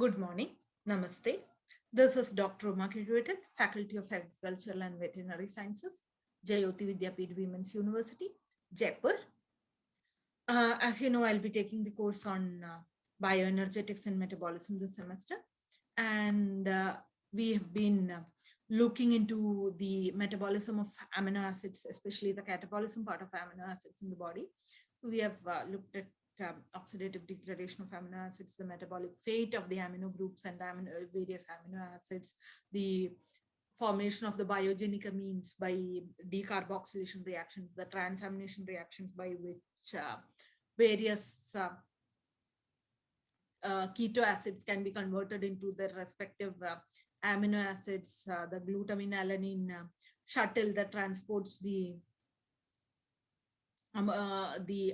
Good morning. Namaste. This is Dr. Uma Kirwatan, Faculty of Agricultural and Veterinary Sciences, Jayoti Vidyapeeth Women's University, Jaipur. As you know, I'll be taking the course on bioenergetics and metabolism this semester. And we have been looking into the metabolism of amino acids, especially the catabolism part of amino acids in the body. So we have looked at oxidative degradation of amino acids, the metabolic fate of the amino groups and the various amino acids, the formation of the biogenic amines by decarboxylation reactions, the transamination reactions by which various keto acids can be converted into their respective amino acids, the glutamine alanine shuttle that transports the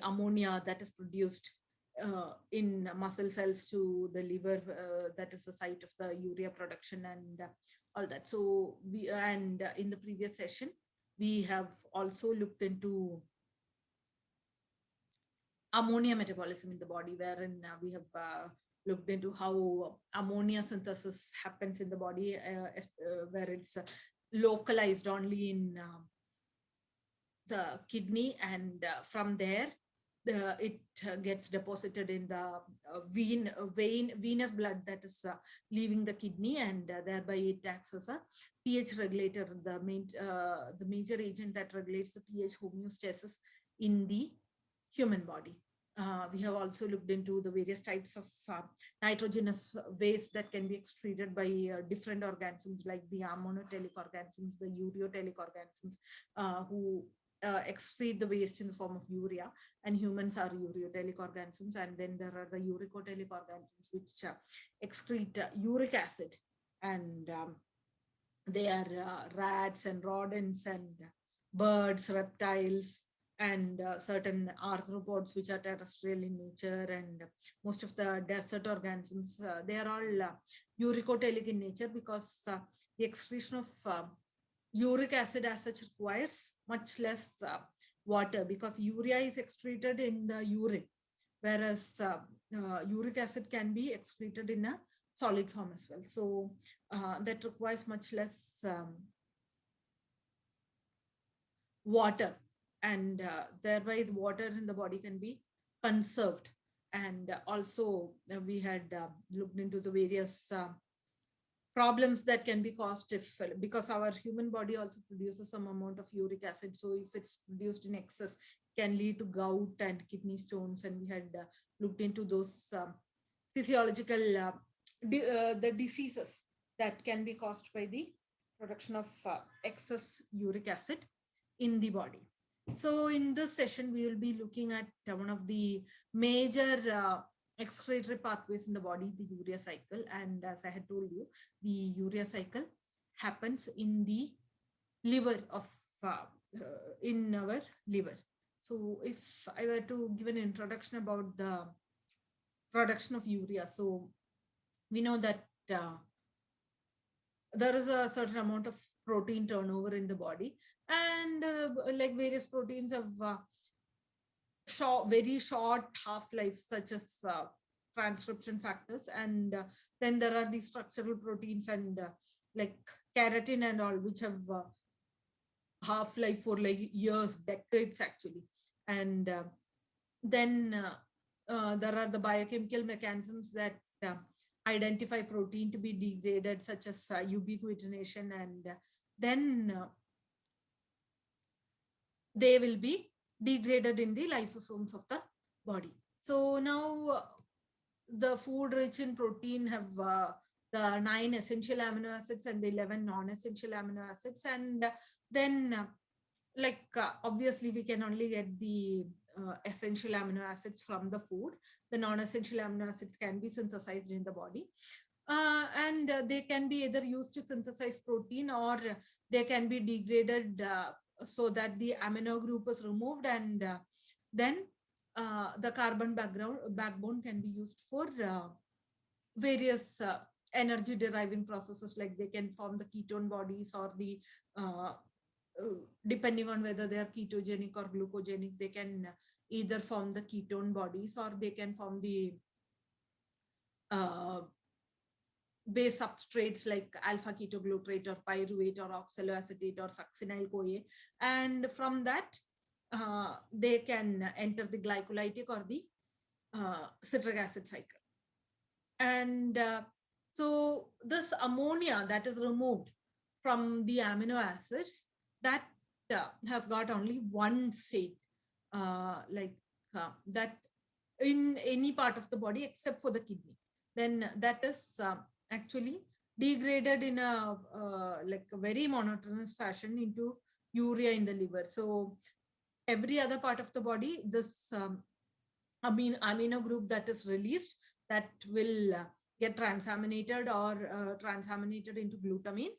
ammonia that is produced in muscle cells to the liver, that is the site of the urea production and all that. So we, and in the previous session, we have also looked into ammonia metabolism in the body, wherein we have looked into how ammonia synthesis happens in the body, where it's localized only in the kidney, and from there it gets deposited in the venous blood that is leaving the kidney, and thereby it acts as a pH regulator, the major agent that regulates the pH homeostasis in the human body. We have also looked into the various types of nitrogenous waste that can be excreted by different organisms, like the ammonotelic organisms, the ureotelic organisms, who excrete the waste in the form of urea, and humans are ureotelic organisms. And then there are the uricotelic organisms, which excrete uric acid, and they are rats and rodents and birds, reptiles, and certain arthropods which are terrestrial in nature, and most of the desert organisms, they are all uricotelic in nature, because the excretion of uric acid as such requires much less water, because urea is excreted in the urine, whereas uric acid can be excreted in a solid form as well. So that requires much less water, and thereby the water in the body can be conserved. And also we had looked into the various problems that can be caused if, because our human body also produces some amount of uric acid, so if it's produced in excess, can lead to gout and kidney stones. And we had looked into those physiological the diseases that can be caused by the production of excess uric acid in the body. So in this session, we will be looking at one of the major excretory pathways in the body, the urea cycle. And as I had told you, the urea cycle happens in the liver of in our liver. So if I were to give an introduction about the production of urea, so we know that there is a certain amount of protein turnover in the body, and like various proteins have very short half-lives, such as transcription factors, and then there are these structural proteins, and like keratin and all, which have half-life for like years, decades actually. And then there are the biochemical mechanisms that identify protein to be degraded, such as ubiquitination, and then they will be degraded in the lysosomes of the body. So now the food rich in protein have the 9 essential amino acids and the 11 non-essential amino acids. And then obviously we can only get the essential amino acids from the food. The non-essential amino acids can be synthesized in the body, and they can be either used to synthesize protein, or they can be degraded so that the amino group is removed, and then the carbon backbone can be used for various energy deriving processes, like they can form the ketone bodies, or the depending on whether they are ketogenic or glucogenic, they can either form the ketone bodies, or they can form the uh, base substrates like alpha ketoglutarate or pyruvate or oxaloacetate or succinyl-CoA. And from that, they can enter the glycolytic or the citric acid cycle. And so this ammonia that is removed from the amino acids, that has got only one fate, that in any part of the body except for the kidney. Then that is actually degraded in a like a very monotonous fashion into urea in the liver. So every other part of the body, this amino group that is released, that will get transaminated or transaminated into glutamine,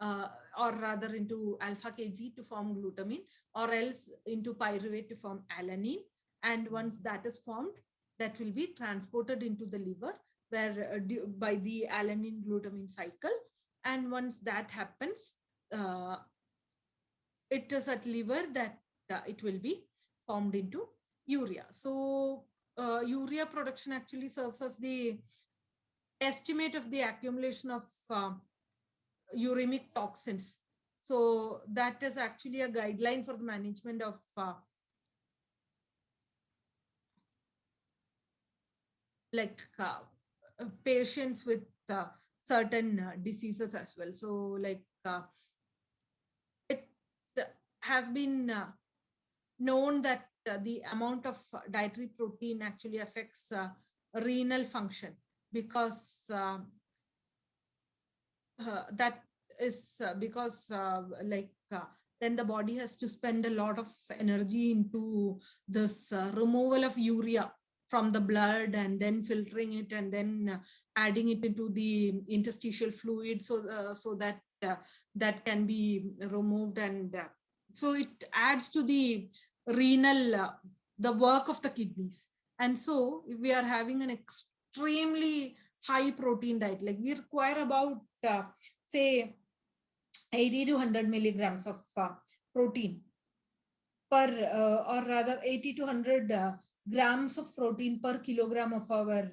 or rather into alpha Kg to form glutamine, or else into pyruvate to form alanine. And once that is formed, that will be transported into the liver, where by the alanine glutamine cycle. And once that happens, it is at liver that it will be formed into urea. So urea production actually serves as the estimate of the accumulation of uremic toxins. So that is actually a guideline for the management of patients with certain diseases as well. So it has been known that the amount of dietary protein actually affects renal function, because that is because then the body has to spend a lot of energy into this removal of urea from the blood, and then filtering it, and then adding it into the interstitial fluid, so that that can be removed. And so it adds to the renal the work of the kidneys. And so we are having an extremely high protein diet. Like we require about say 80 to 100 milligrams of protein per or rather 80 to 100 grams of protein per kilogram of our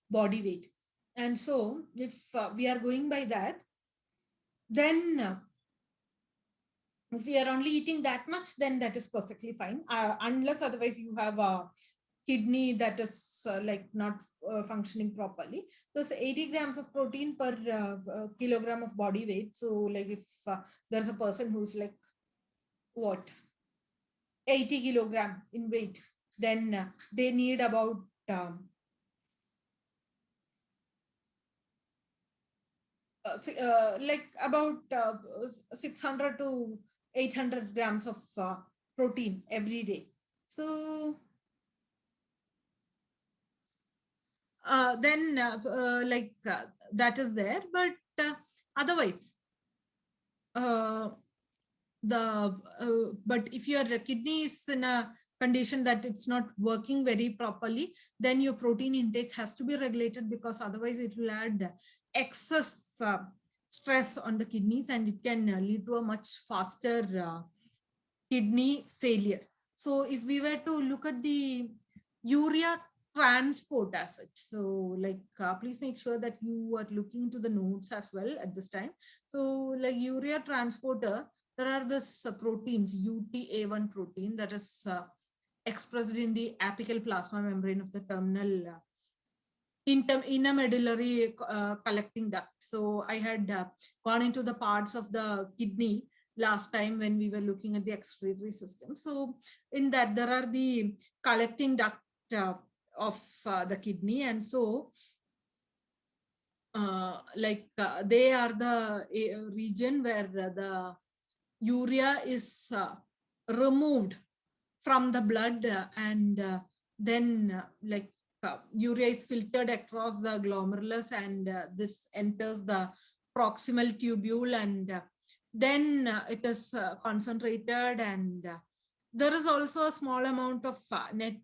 body weight. And so if we are going by that, then if we are only eating that much, then that is perfectly fine, unless otherwise you have a kidney that is not functioning properly. So 80 grams of protein per kilogram of body weight. So like if there's a person who's like what 80 kilogram in weight, then they need about about 600 to 800 grams of protein every day. So then that is there. But otherwise, but if your kidney is in a condition that it's not working very properly, then your protein intake has to be regulated, because otherwise it will add excess stress on the kidneys, and it can lead to a much faster kidney failure. So if we were to look at the urea transport as such, so please make sure that you are looking into the notes as well at this time. So like urea transporter, there are this proteins, UTA1 protein, that is expressed in the apical plasma membrane of the terminal intermedullary collecting duct. So I had gone into the parts of the kidney last time when we were looking at the excretory system. So in that, there are the collecting duct of the kidney. And so they are the region where the urea is removed from the blood, and then urea is filtered across the glomerulus, and this enters the proximal tubule, and then it is concentrated, and there is also a small amount of net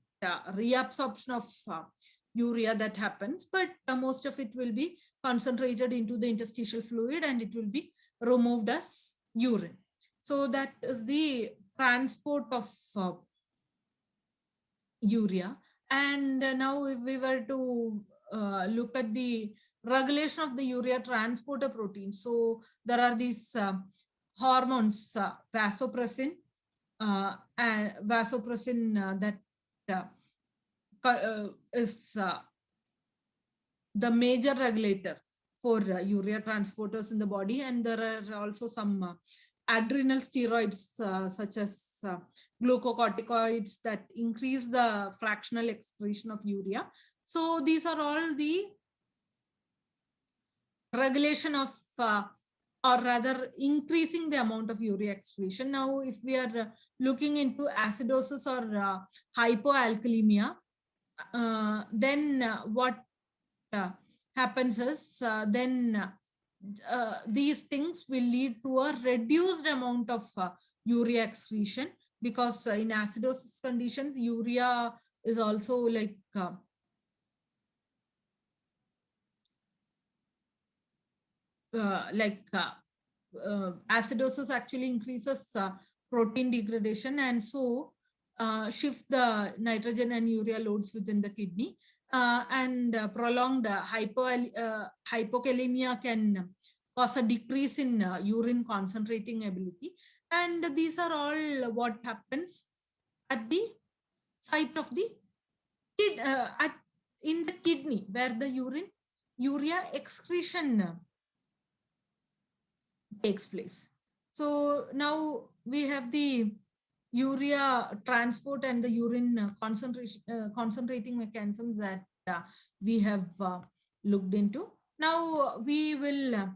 reabsorption of urea that happens, but most of it will be concentrated into the interstitial fluid, and it will be removed as urine. So that is the transport of urea. And now if we were to look at the regulation of the urea transporter protein. So there are these hormones, vasopressin that is the major regulator for urea transporters in the body. And there are also some adrenal steroids such as glucocorticoids that increase the fractional excretion of urea. So these are all the regulation of or rather increasing the amount of urea excretion. Now, if we are looking into acidosis or hypoalkalemia, then what happens is then these things will lead to a reduced amount of urea excretion, because in acidosis conditions, urea is also like acidosis actually increases protein degradation, and so shift the nitrogen and urea loads within the kidney. And prolonged hypokalemia can cause a decrease in urine concentrating ability. And these are all what happens at the site of the in the kidney, where the urea excretion takes place. So now we have the urea transport and the urine concentrating mechanisms that we have looked into. Now we will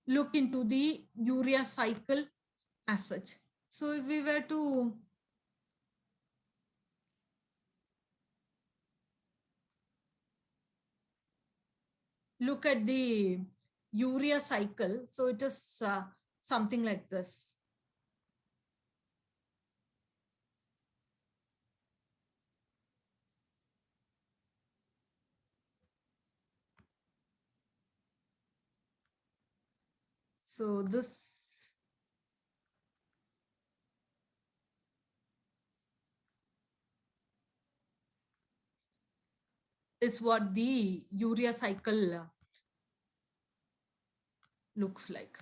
look into the urea cycle as such. So if we were to look at the urea cycle, so it is something like this. So this is what the urea cycle looks like.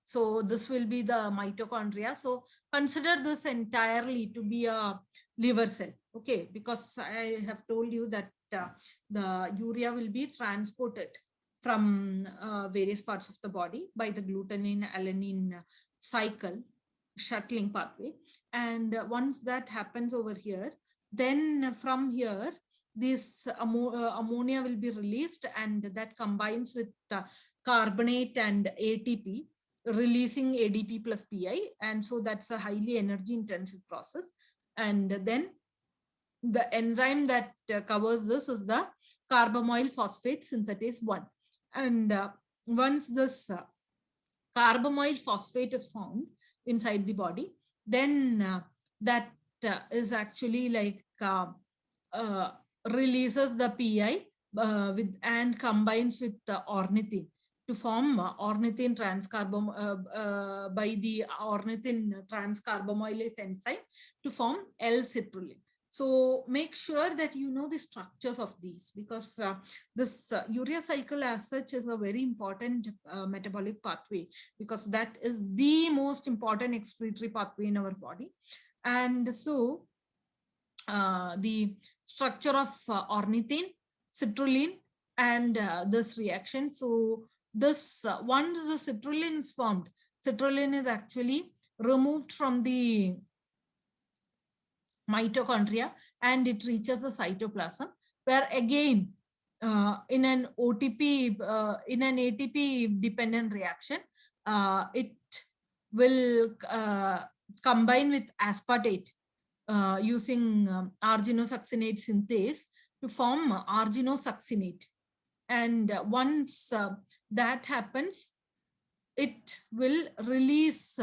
So this will be the mitochondria. So consider this entirely to be a liver cell, okay? Because I have told you that the urea will be transported from various parts of the body by the glutamine-alanine cycle, shuttling pathway. And once that happens over here, then from here, this ammonia will be released, and that combines with carbonate and ATP, releasing ADP plus PI. And so that's a highly energy intensive process. And then the enzyme that covers this is the carbamoyl phosphate synthetase 1. And once this carbamoyl phosphate is found inside the body, then that is actually like releases the PI with and combines with ornithine to form ornithine by the ornithine transcarbamylase enzyme to form L-citrulline. So make sure that you know the structures of these, because this urea cycle as such is a very important metabolic pathway, because that is the most important excretory pathway in our body. And so the structure of ornithine, citrulline, and this reaction. So this once the citrulline is formed, citrulline is actually removed from the mitochondria and it reaches the cytoplasm, where again in an ATP dependent reaction, it will combine with aspartate using arginosuccinate synthase to form arginosuccinate. And once that happens, it will release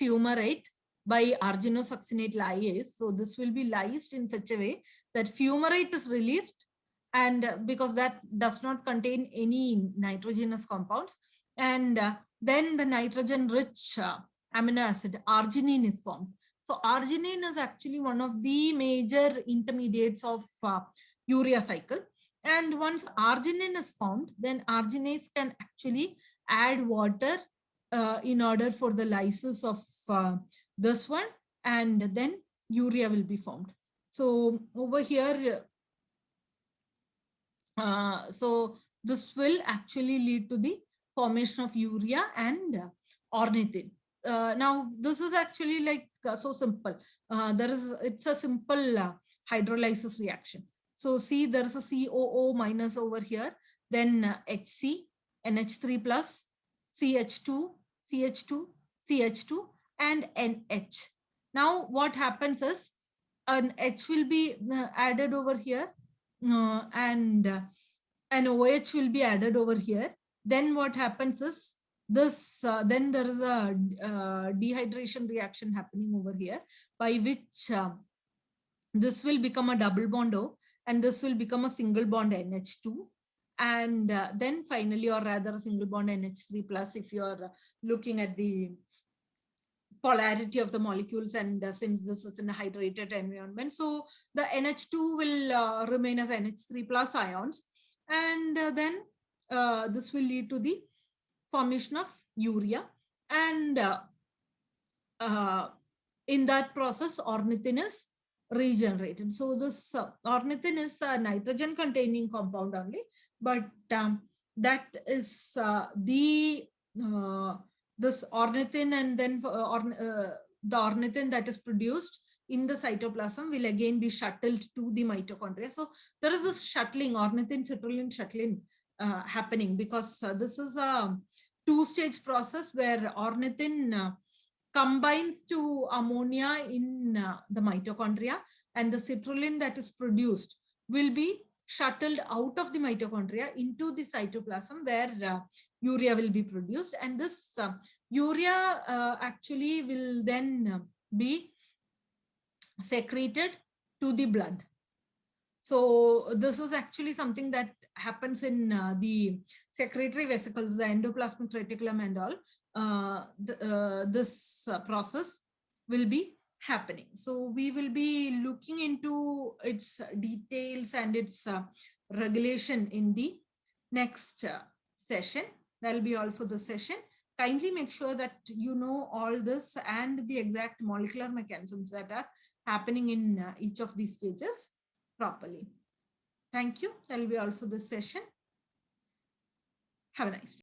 fumarate by arginosuccinate lyase. So this will be lysed in such a way that fumarate is released, and because that does not contain any nitrogenous compounds, and then the nitrogen rich amino acid arginine is formed. So arginine is actually one of the major intermediates of urea cycle. And once arginine is found, then arginase can actually add water in order for the lysis of this one, and then urea will be formed. So over here, so this will actually lead to the formation of urea and ornithine. Now this is actually like so simple. It's a simple hydrolysis reaction. So see, there is a COO minus over here, then HC, NH3 plus, CH2, CH2, CH2, and NH. Now what happens is an H will be added over here, and an OH will be added over here. Then what happens is this, then there is a dehydration reaction happening over here, by which this will become a double bond O, and this will become a single bond NH2. And then finally, or rather a single bond NH3 plus, if you're looking at the polarity of the molecules, and since this is in a hydrated environment, so the NH2 will remain as NH3 plus ions, and then this will lead to the formation of urea, and in that process ornithine is regenerated. So this ornithine is a nitrogen containing compound only, but that is this ornithine, and then the ornithine that is produced in the cytoplasm will again be shuttled to the mitochondria. So there is this shuttling, ornithine citrulline shuttling happening, because this is a two-stage process where ornithine combines to ammonia in the mitochondria, and the citrulline that is produced will be shuttled out of the mitochondria into the cytoplasm, where urea will be produced, and this urea actually will then be secreted to the blood. So this is actually something that happens in the secretory vesicles, the endoplasmic reticulum and all. This process will be happening. So we will be looking into its details and its regulation in the next session. That'll be all for the session. Kindly make sure that you know all this and the exact molecular mechanisms that are happening in each of these stages properly. Thank you. That'll be all for this session. Have a nice day.